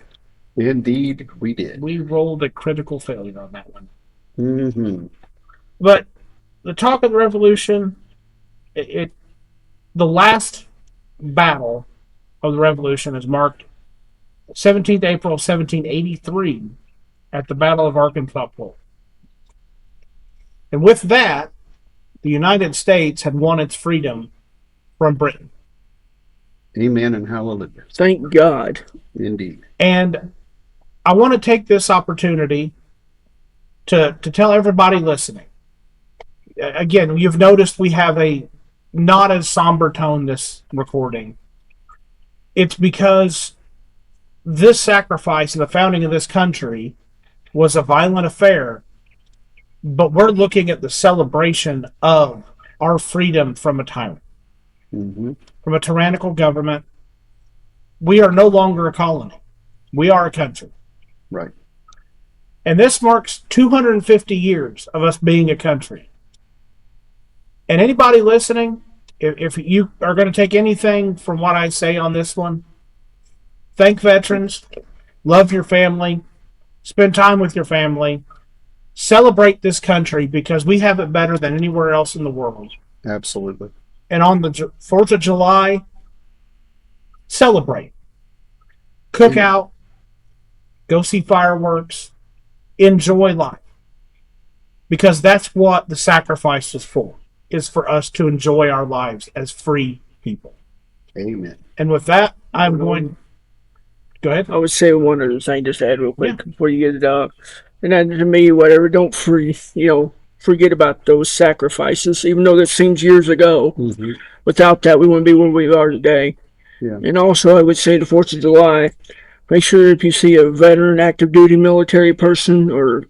C: Indeed, we did.
B: We rolled a critical failure on that one.
C: Mm-hmm.
B: But the talk of the Revolution, the last battle of the Revolution is marked 17th April 1783 at the Battle of Arkansas Pool. And with that, the United States had won its freedom from Britain.
C: Amen and hallelujah.
A: Thank God.
C: Indeed.
B: And I want to take this opportunity to tell everybody listening. Again, you've noticed we have a not as somber tone this recording. It's because this sacrifice and the founding of this country was a violent affair, but we're looking at the celebration of our freedom from a tyrant,
C: Mm-hmm.
B: from a tyrannical government. We are no longer a colony. We are a country.
C: Right.
B: And this marks 250 years of us being a country. And anybody listening, if you are going to take anything from what I say on this one, thank veterans, love your family, spend time with your family, celebrate this country because we have it better than anywhere else in the world.
C: Absolutely.
B: And on the 4th of July, celebrate. Cook out, go see fireworks, enjoy life. Because that's what the sacrifice is for us to enjoy our lives as free people.
C: Amen.
B: And with that, I'm going... Go ahead.
A: I would say one other thing, just to add real quick before you get it out. And then to me, whatever, don't forget about those sacrifices, even though that seems years ago.
C: Mm-hmm.
A: Without that, we wouldn't be where we are today.
C: Yeah.
A: And also, I would say the 4th of July, make sure if you see a veteran, active duty military person, or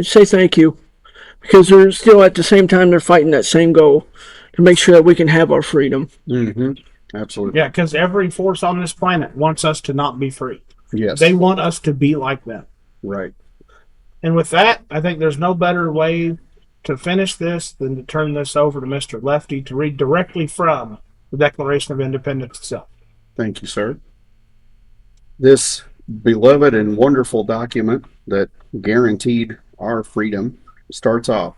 A: say thank you. Because they're still, at the same time, they're fighting that same goal to make sure that we can have our freedom.
C: Mm-hmm. Absolutely.
B: Yeah, because every force on this planet wants us to not be free.
C: Yes.
B: They want us to be like them.
C: Right.
B: And with that, I think there's no better way to finish this than to turn this over to Mr. Lefty to read directly from the Declaration of Independence itself.
C: Thank you, sir. This beloved and wonderful document that guaranteed our freedom starts off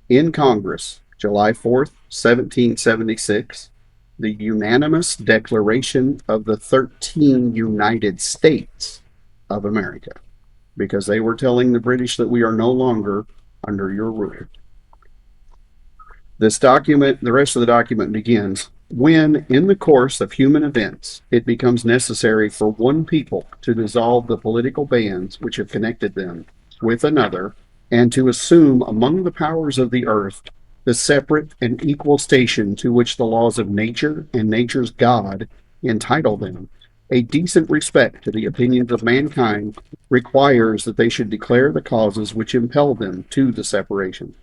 C: in Congress, July 4th, 1776, the unanimous declaration of the 13 United States of America, because they were telling the British that we are no longer under your rule. This document, the rest of the document begins, when, in the course of human events, it becomes necessary for one people to dissolve the political bands which have connected them with another, and to assume among the powers of the earth the separate and equal station to which the laws of nature and nature's God entitle them, a decent respect to the opinions of mankind requires that they should declare the causes which impel them to the separation.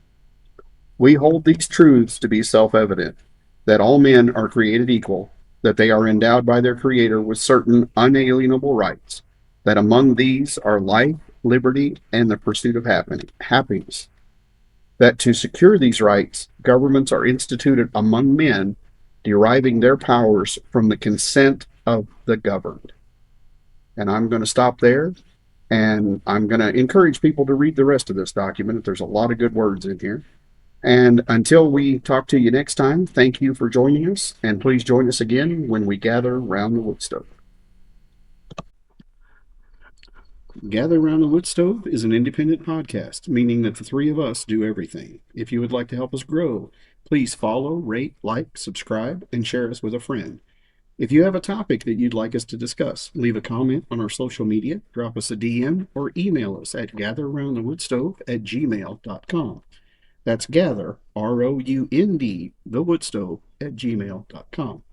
C: We hold these truths to be self-evident, that all men are created equal, that they are endowed by their Creator with certain unalienable rights, that among these are life, liberty, and the pursuit of happiness, that to secure these rights, governments are instituted among men, deriving their powers from the consent of the governed. And I'm going to stop there, and I'm going to encourage people to read the rest of this document. There's a lot of good words in here. And until we talk to you next time, thank you for joining us, and please join us again when we gather round the wood stove. Gather Round the Wood Stove is an independent podcast, meaning that the three of us do everything. If you would like to help us grow, please follow, rate, like, subscribe, and share us with a friend. If you have a topic that you'd like us to discuss, leave a comment on our social media, drop us a DM, or email us at gatherroundthewoodstove@gmail.com. That's gather, ROUND, thewoodstove@gmail.com.